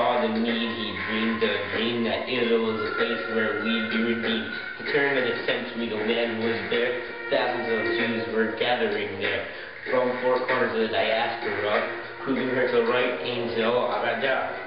saw the need, he dreamed a dream that Israel was a place where we'd be redeemed. The turn of the century, the land was there. Thousands of Jews were gathering there. From four corners of the diaspora, proving her to right angel Aradah.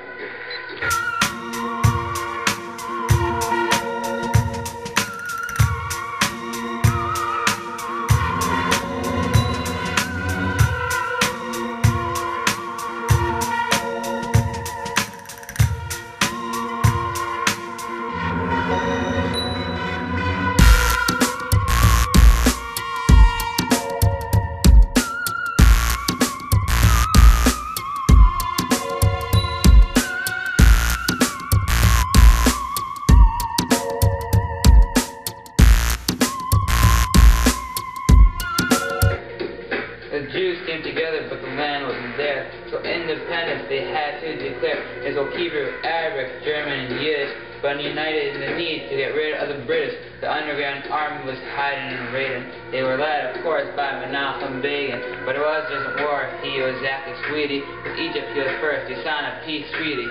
The Jews came together, but the land wasn't there. So independence they had to declare. It's all Hebrew, Arabic, German, and Yiddish, but united in the need to get rid of the British. The underground army was hiding and raiding. They were led, of course, by Menachem Begin, but it was just a war. He was acting sweetie. With Egypt he was first. He signed a peace treaty.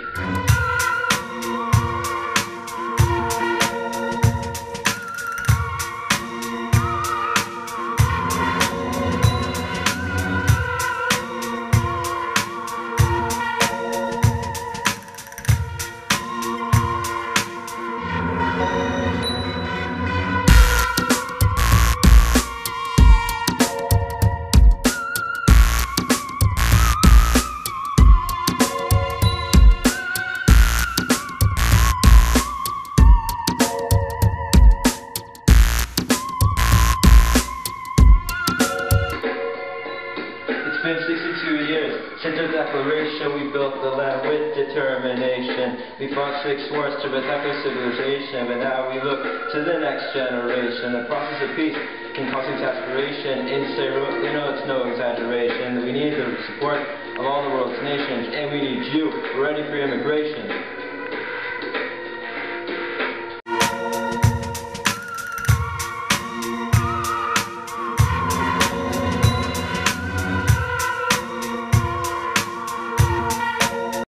It's been 62 years since our declaration. We built the land with determination. We fought 6 wars to protect our civilization, but now we look to the next generation. The process of peace can cause exasperation. In Beirut, you know it's no exaggeration. We need the support of all the world's nations, and we need you ready for immigration.